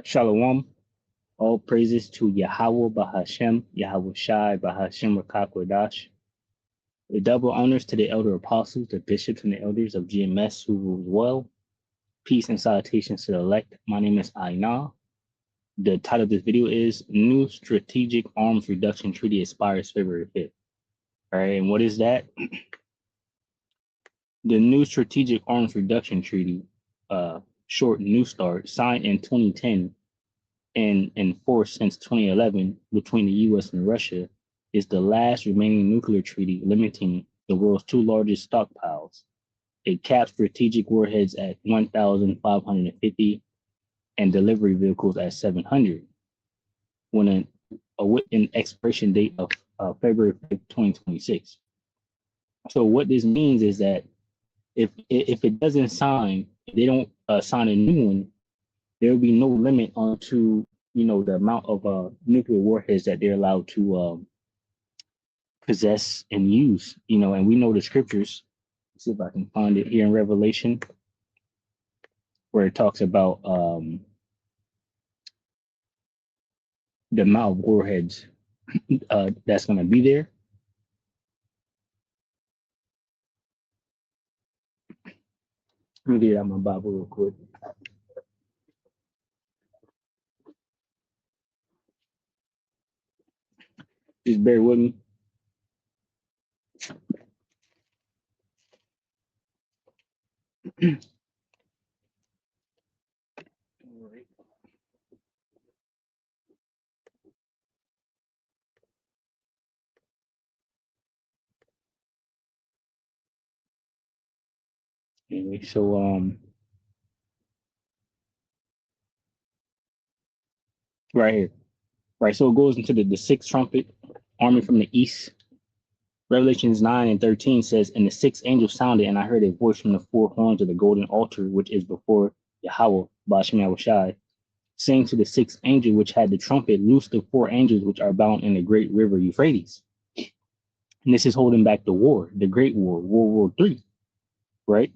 Shalom. All praises to Yahweh Bahashem, Yahweh Shai Bahashem Rakakwadash. The double honors to the elder apostles, the bishops, and the elders of GMS who rules well. Peace and salutations to the elect. My name is Aina. The title of this video is New Strategic Arms Reduction Treaty Expires February 5th. All right, and what is that? The New Strategic Arms Reduction Treaty, short New START, signed in 2010 and enforced since 2011 between the US and Russia, is the last remaining nuclear treaty limiting the world's two largest stockpiles. It caps strategic warheads at 1,550 and delivery vehicles at 700, when with an expiration date of February 5th, 2026. So what this means is that if it doesn't sign, if they don't sign a new one, there will be no limit onto the amount of nuclear warheads that they're allowed to possess and use. And we know the scriptures. Let's see if I can find it here in Revelation, where it talks about the amount of warheads that's going to be there. Let me get out my Bible real quick. Just bear with me. Anyway, so right here. Right, so it goes into the sixth trumpet, army from the east. Revelations 9 and 13 says, and the sixth angel sounded, and I heard a voice from the four horns of the golden altar, which is before Yahweh, Bashem Yahushai, saying to the sixth angel which had the trumpet, loose the four angels which are bound in the great river Euphrates. And this is holding back the war, the great war, World War III, right?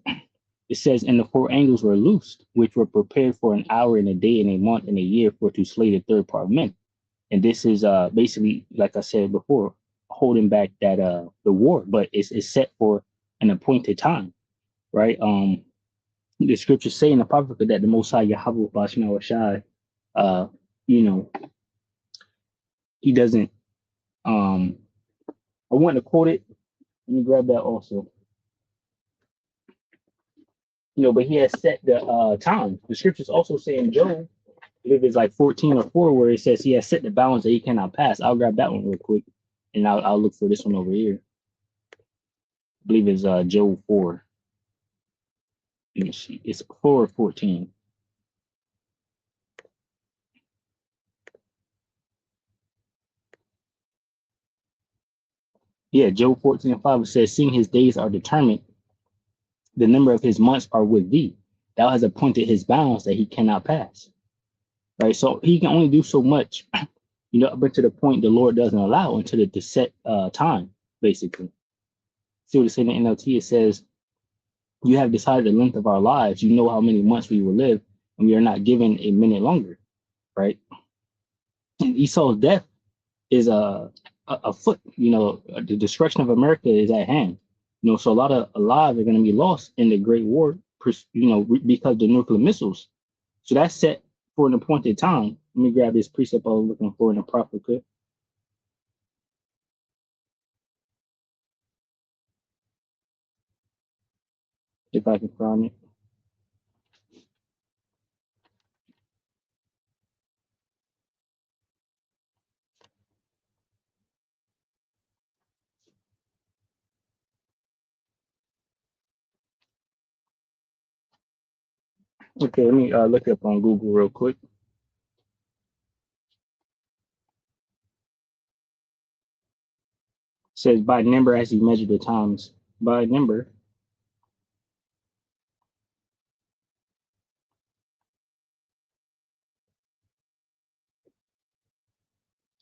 It says, and the four angels were loosed, which were prepared for an hour and a day and a month and a year for to slay the third part of men. And this is basically, like I said before, holding back that the war, but it's set for an appointed time, right? The scriptures say in the Apocrypha that the Most High Yahweh Bashim Shai, he doesn't. I want to quote it. Let me grab that also. But he has set the time. The scriptures also say in Job, if it's like 14 or 4, where it says he has set the bounds that he cannot pass. I'll grab that one real quick, and I'll look for this one over here. I believe it's Job 4. Let me see. It's 4:14. Yeah, Job 14:5 says, seeing his days are determined, the number of his months are with thee. Thou hast appointed his bounds that he cannot pass. Right. So he can only do so much, up until the point the Lord doesn't allow until the set time, basically. See what it says in the NLT? It says, you have decided the length of our lives. You know how many months we will live, and we are not given a minute longer. Right. And Esau's death is a foot. The destruction of America is at hand. So a lot of lives are going to be lost in the Great War, because of the nuclear missiles. So that's set for an appointed time. Let me grab this precept I was looking for in the Apocrypha. If I can find it. Okay, let me look it up on Google real quick. It says by number as you measure the times. By number.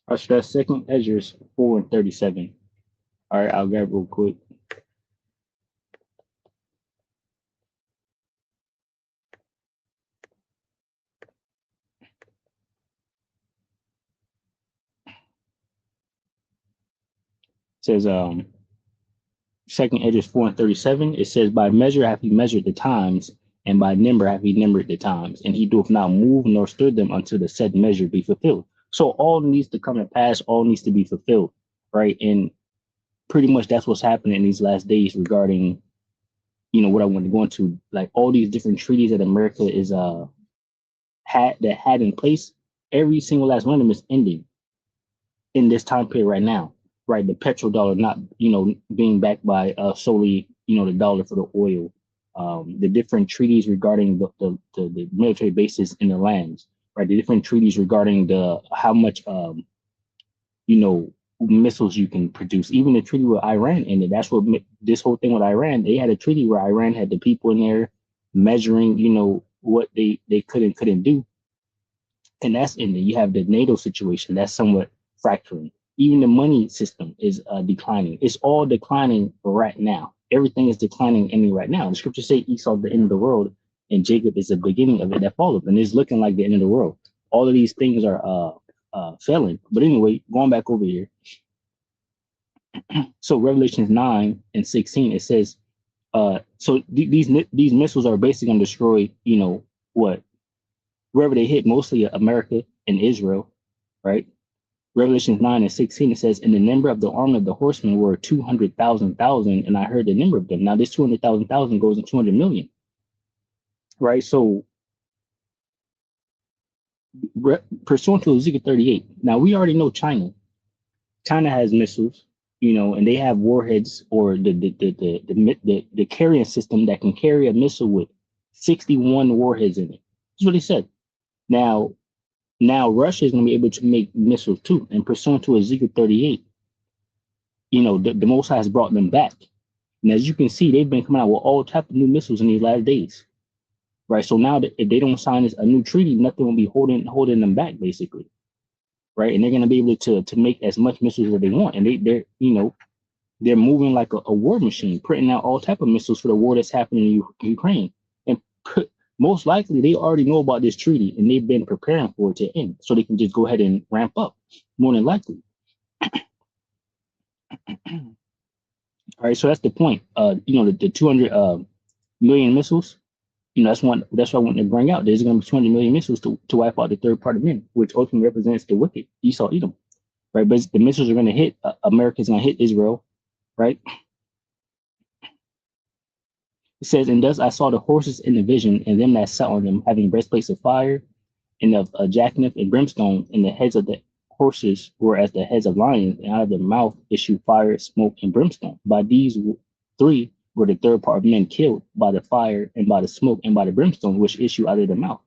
I stress second Ezra's 4 and 37. All right, I'll grab real quick. says second Edges 4:37. It says, by measure have he measured the times, and by number have he numbered the times, and he doeth not move nor stir them until the said measure be fulfilled. So all needs to come to pass, all needs to be fulfilled, right? And pretty much that's what's happening in these last days regarding, what I want to go into, like all these different treaties that America is had in place. Every single last one of them is ending in this time period right now, right? The petrodollar not, being backed by solely, the dollar for the oil, the different treaties regarding the military bases in the lands, right? The different treaties regarding the how much, you know, missiles you can produce. Even the treaty with Iran ended. That's what this whole thing with Iran. They had a treaty where Iran had the people in there measuring, what they couldn't do, and that's in there. You have the NATO situation that's somewhat fracturing. Even the money system is declining. It's all declining right now. Everything is declining in right now. The scriptures say Esau is the end of the world, and Jacob is the beginning of it that followed. And it's looking like the end of the world. All of these things are failing. But anyway, going back over here. So Revelations 9:16, it says, these missiles are basically going to destroy, what, wherever they hit, mostly America and Israel, right? Revelations 9:16, it says, and the number of the army of the horsemen were 200,000, and I heard the number of them. Now, this 200,000 goes in 200 million, right? So, pursuant to Ezekiel 38, now we already know China. China has missiles, and they have warheads or the carrying system that can carry a missile with 61 warheads in it. That's what he said. Now Russia is going to be able to make missiles too. And pursuant to Ezekiel 38, the Most High has brought them back. And as you can see, they've been coming out with all type of new missiles in these last days, right? So now that if they don't sign a new treaty, nothing will be holding them back, basically, right? And they're going to be able to make as much missiles as they want. And they're moving like a war machine, printing out all type of missiles for the war that's happening in Ukraine. And most likely they already know about this treaty and they've been preparing for it to end, so they can just go ahead and ramp up, more than likely. All right, so that's the point. The 200 million missiles. That's what I want to bring out. There's going to be 200 million missiles to wipe out the third party men, which ultimately represents the wicked, Esau, Edom, right? But the missiles are going to hit America's going to hit Israel, right? It says, and thus I saw the horses in the vision, and them that sat on them, having breastplates of fire, and of jacknip and brimstone, and the heads of the horses were as the heads of lions, and out of their mouth issued fire, smoke, and brimstone. By these three were the third part of men killed, by the fire, and by the smoke, and by the brimstone, which issue out of their mouth.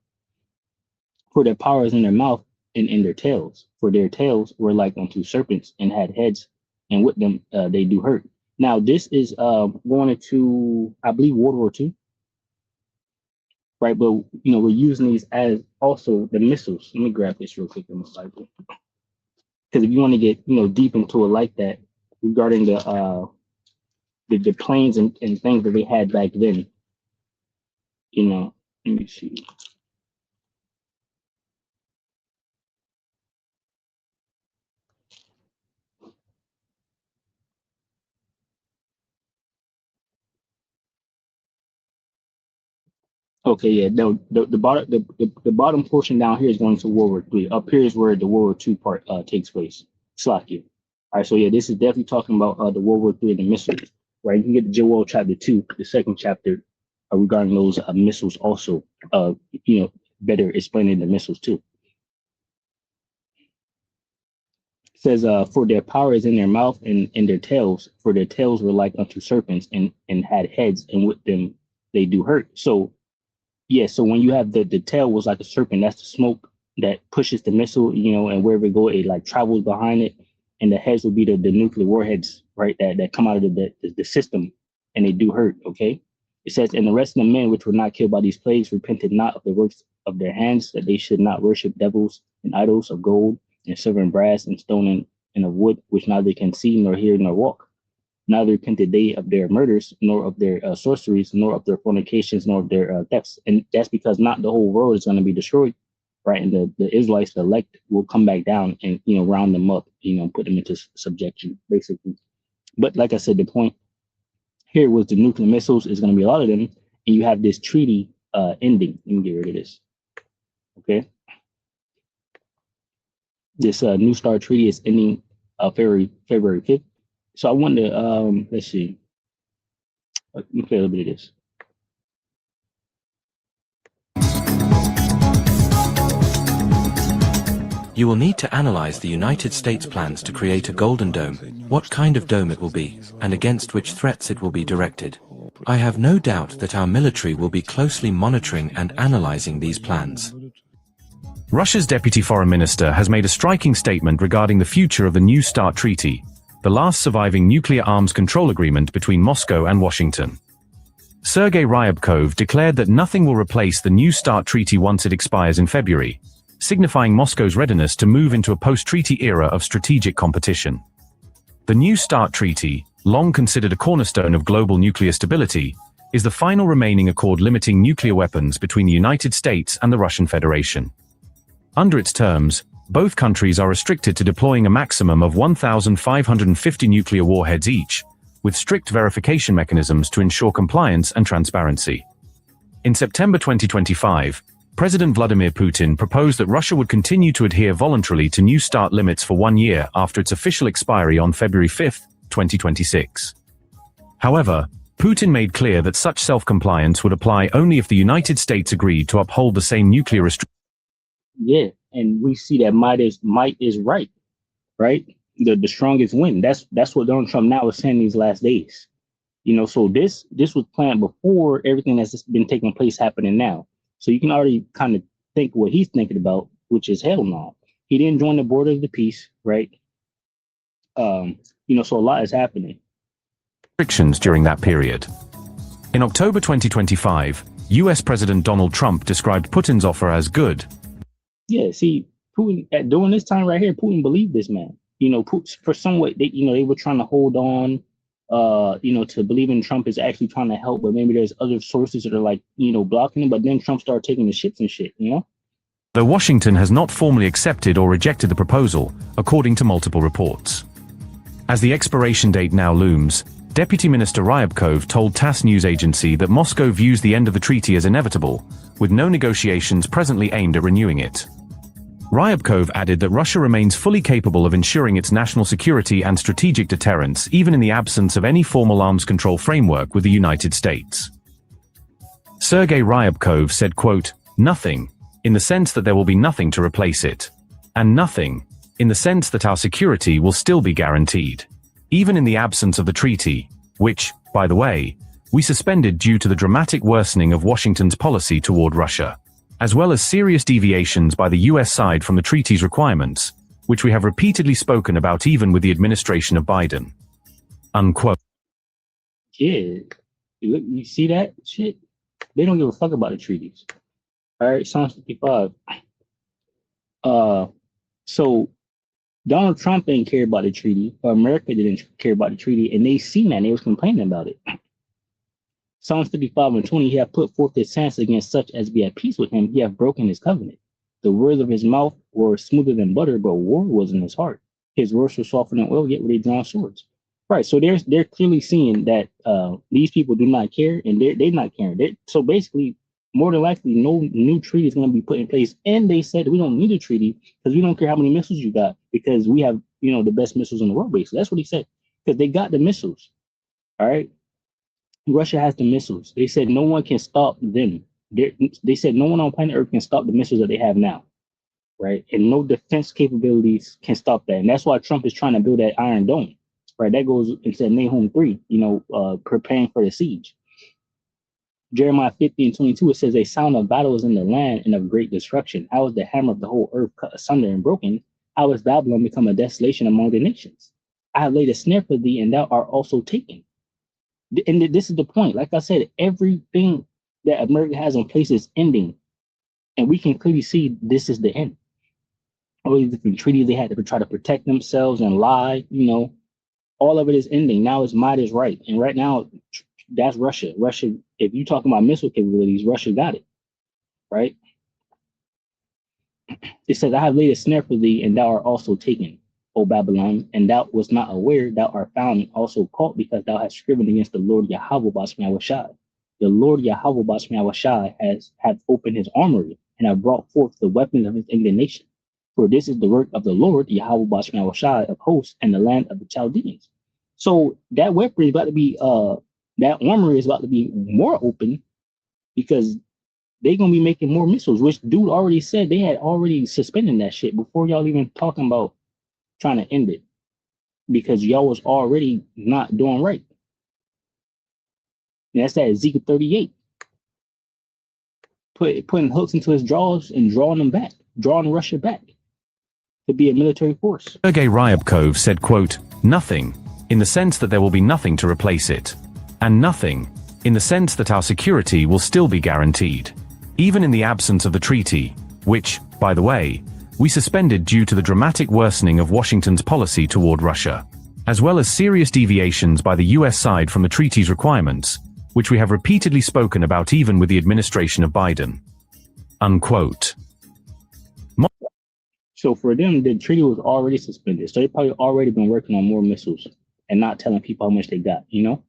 For their power is in their mouth and in their tails. For their tails were like unto serpents, and had heads, and with them they do hurt. Now, this is going into, I believe, World War II, right? But, we're using these as also the missiles. Let me grab this real quick in the Bible. Because if you want to get, deep into it like that, regarding the planes and things that they had back then, let me see. Okay, yeah, no, the bottom portion down here is going to World War III. Up here is where the World War II part takes place. Slack you. All right, so yeah, this is definitely talking about the World War III and the missiles, right? You can get the Joel chapter 2, the second chapter, regarding those missiles also, better explaining the missiles too. It says, for their power is in their mouth and in their tails, for their tails were like unto serpents and had heads, and with them they do hurt. So, yeah, so when you have the tail was like a serpent, that's the smoke that pushes the missile, and wherever it go, it like travels behind it. And the heads will be the nuclear warheads, right, that come out of the system, and they do hurt, okay? It says, and the rest of the men which were not killed by these plagues repented not of the works of their hands, that they should not worship devils and idols of gold and silver and brass and stone and of wood, which neither can see nor hear nor walk. Neither repented they of their murders, nor of their sorceries, nor of their fornications, nor of their thefts. And that's because not the whole world is going to be destroyed, right? And the Israelites, the elect, will come back down and, round them up, put them into subjection, basically. But like I said, the point here was the nuclear missiles is going to be a lot of them, and you have this treaty ending. Let me get rid of this. Okay, this New START treaty is ending February 5th. So I wanted to let's see. Let me play a little bit of this. You will need to analyze the United States plans to create a golden dome, what kind of dome it will be, and against which threats it will be directed. I have no doubt that our military will be closely monitoring and analyzing these plans. Russia's deputy foreign minister has made a striking statement regarding the future of the New START treaty, the last surviving nuclear arms control agreement between Moscow and Washington. Sergei Ryabkov declared that nothing will replace the New START treaty once it expires in February, signifying Moscow's readiness to move into a post-treaty era of strategic competition. The New START treaty, long considered a cornerstone of global nuclear stability, is the final remaining accord limiting nuclear weapons between the United States and the Russian Federation. Under its terms, both countries are restricted to deploying a maximum of 1,550 nuclear warheads each, with strict verification mechanisms to ensure compliance and transparency. In September 2025, President Vladimir Putin proposed that Russia would continue to adhere voluntarily to New START limits for 1 year after its official expiry on February 5, 2026. However, Putin made clear that such self-compliance would apply only if the United States agreed to uphold the same nuclear restrictions. Yeah, and we see that might is right, right? The strongest win. That's what Donald Trump now is saying these last days. So this was planned before everything that's been taking place happening now. So you can already kind of think what he's thinking about, which is hell no. He didn't join the Board of the Peace, right? So a lot is happening. Restrictions during that period. In October 2025, US President Donald Trump described Putin's offer as good. Yeah, see, Putin during this time right here, Putin believed this man. For some way they were trying to hold on, to believing Trump is actually trying to help, but maybe there's other sources that are blocking him. But then Trump started taking the shits and shit, Though Washington has not formally accepted or rejected the proposal, according to multiple reports. As the expiration date now looms, Deputy Minister Ryabkov told TASS news agency that Moscow views the end of the treaty as inevitable, with no negotiations presently aimed at renewing it. Ryabkov added that Russia remains fully capable of ensuring its national security and strategic deterrence even in the absence of any formal arms control framework with the United States. Sergei Ryabkov said, quote, "Nothing, in the sense that there will be nothing to replace it. And nothing, in the sense that our security will still be guaranteed. Even in the absence of the treaty, which, by the way, we suspended due to the dramatic worsening of Washington's policy toward Russia, as well as serious deviations by the US side from the treaty's requirements, which we have repeatedly spoken about even with the administration of Biden." Unquote. Yeah, you see that shit? They don't give a fuck about the treaties. All right, Psalm 55. So Donald Trump didn't care about the treaty, or America didn't care about the treaty, and they seen that and they was complaining about it. Psalms 55:20, he hath put forth his stance against such as be at peace with him, he hath broken his covenant. The words of his mouth were smoother than butter, but war was in his heart. His words were softer than oil, yet were they drawn swords. Right, so they're clearly seeing that these people do not care, and they're not caring. So basically, more than likely, no new treaty is going to be put in place. And they said we don't need a treaty because we don't care how many missiles you got, because we have the best missiles in the world. Basically, that's what he said, because they got the missiles. All right. Russia has the missiles. They said no one can stop them. They said no one on planet Earth can stop the missiles that they have now, right? And no defense capabilities can stop that. And that's why Trump is trying to build that Iron Dome, right? That goes into Nahum 3, preparing for the siege. Jeremiah 50:22, it says, a sound of battle is in the land and of great destruction. How is the hammer of the whole earth cut asunder and broken? How is Babylon become a desolation among the nations? I have laid a snare for thee, and thou art also taken. And this is the point. Like I said, everything that America has in place is ending. And we can clearly see this is the end. All these different treaties they had to try to protect themselves and lie, all of it is ending. Now it's might is right. And right now, that's Russia. Russia, if you're talking about missile capabilities, Russia got it, right? It says, I have laid a snare for thee, and thou art also taken. O Babylon, and thou was not aware, thou art found also caught, because thou hast striven against the Lord Yahweh Bashmi Awashai. The Lord Yahweh Bashmi Awashai hath opened his armory, and have brought forth the weapons of his indignation. For this is the work of the Lord Yahweh Bashmi Awashai of hosts, and the land of the Chaldeans. So that weapon is about to be that armory is about to be more open, because they're gonna be making more missiles, which dude already said they had already suspended that shit before y'all even talking about trying to end it, because y'all was already not doing right. And that's that Ezekiel 38. Putting hooks into his jaws and drawing them back, drawing Russia back to be a military force. Sergei Ryabkov said, quote, "Nothing, in the sense that there will be nothing to replace it. And nothing, in the sense that our security will still be guaranteed. Even in the absence of the treaty, which, by the way, we suspended due to the dramatic worsening of Washington's policy toward Russia, as well as serious deviations by the US side from the treaty's requirements, which we have repeatedly spoken about even with the administration of Biden." Unquote. So for them, the treaty was already suspended. So they probably already been working on more missiles and not telling people how much they got, you know?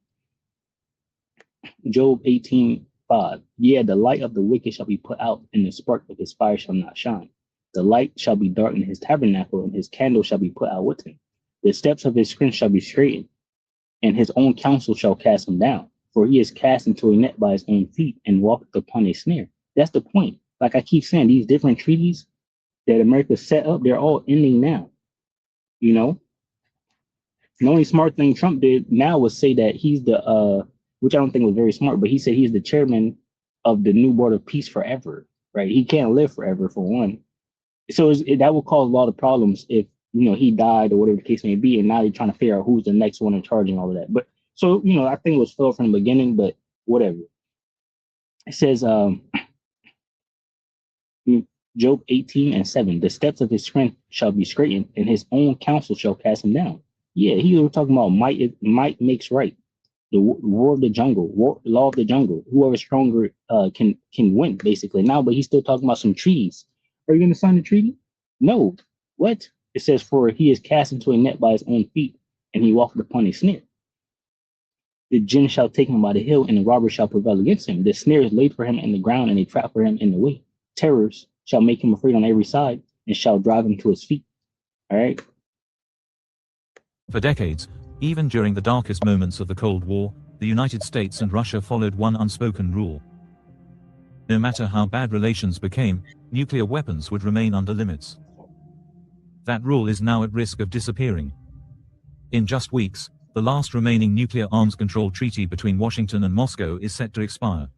Job 18:5. Yeah, the light of the wicked shall be put out, and the spark of his fire shall not shine. The light shall be dark in his tabernacle, and his candle shall be put out with him. The steps of his strength shall be straightened, and his own counsel shall cast him down. For he is cast into a net by his own feet, and walketh upon a snare. That's the point. Like I keep saying, these different treaties that America set up, they're all ending now. You know? The only smart thing Trump did now was say that he's the which I don't think was very smart, but he said he's the chairman of the new board of peace forever, right? He can't live forever, for one. So that would cause a lot of problems if, you know, he died or whatever the case may be, and now they're trying to figure out who's the next one in charge and all of that. But so, you know, I think it was failed from the beginning, but whatever. It says, Job 18:7, the steps of his strength shall be straightened, and his own counsel shall cast him down. Yeah, he was talking about might makes right. The war of the jungle, law of the jungle. Whoever's stronger can win, basically. Now, but he's still talking about some treaties. Are you going to sign the treaty? No. What? It says, for he is cast into a net by his own feet, and he walketh upon a snare. The jinn shall take him by the heel, and the robber shall prevail against him. The snare is laid for him in the ground, and a trap for him in the way. Terrors shall make him afraid on every side, and shall drive him to his feet. All right? For decades, even during the darkest moments of the Cold War, the United States and Russia followed one unspoken rule. No matter how bad relations became, nuclear weapons would remain under limits. That rule is now at risk of disappearing. In just weeks, the last remaining nuclear arms control treaty between Washington and Moscow is set to expire.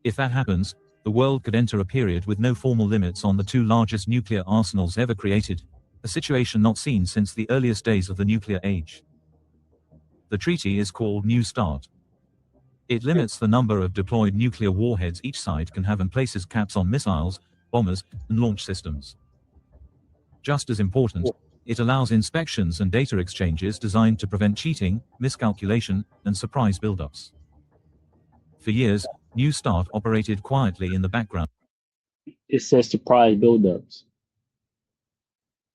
If that happens, the world could enter a period with no formal limits on the two largest nuclear arsenals ever created, a situation not seen since the earliest days of the nuclear age. The treaty is called New START. It limits the number of deployed nuclear warheads each side can have and places caps on missiles, bombers, and launch systems. Just as important, it allows inspections and data exchanges designed to prevent cheating, miscalculation, and surprise buildups. For years, New START operated quietly in the background. It says surprise buildups.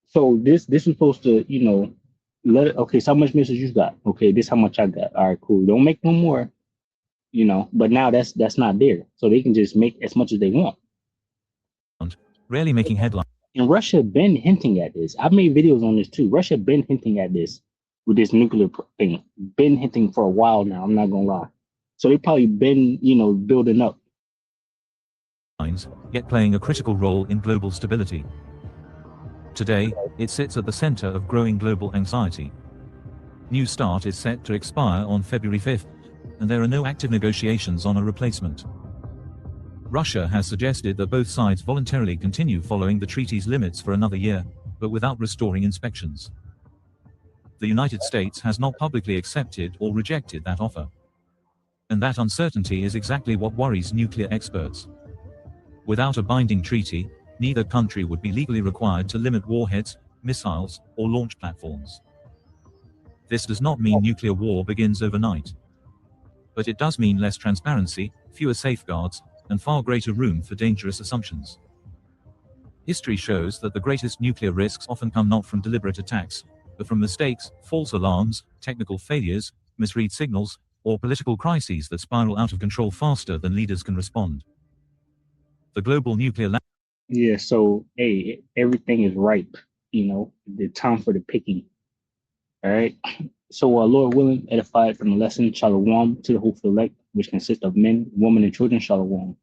So this is supposed to, you know, okay, so how much missiles you got? Okay, this how much I got. All right, cool. Don't make no more, you know, but now that's not there. So they can just make as much as they want. Rarely making headlines. And Russia been hinting at this. I've made videos on this too. Russia been hinting at this with this nuclear thing. Been hinting for a while now, I'm not gonna lie. So they probably been, you know, building up. Yet playing a critical role in global stability. Today, it sits at the center of growing global anxiety. New START is set to expire on February 5th, and there are no active negotiations on a replacement. Russia has suggested that both sides voluntarily continue following the treaty's limits for another year, but without restoring inspections. The United States has not publicly accepted or rejected that offer. And that uncertainty is exactly what worries nuclear experts. Without a binding treaty, neither country would be legally required to limit warheads, missiles, or launch platforms. This does not mean nuclear war begins overnight. But it does mean less transparency, fewer safeguards, and far greater room for dangerous assumptions. History shows that the greatest nuclear risks often come not from deliberate attacks, but from mistakes, false alarms, technical failures, misread signals, or political crises that spiral out of control faster than leaders can respond. The global nuclear Yeah, so hey, everything is ripe, the time for the picking. All right. So Lord willing, edified from the lesson, Shalom to the hopeful elect, which consists of men, women, and children, Shalom.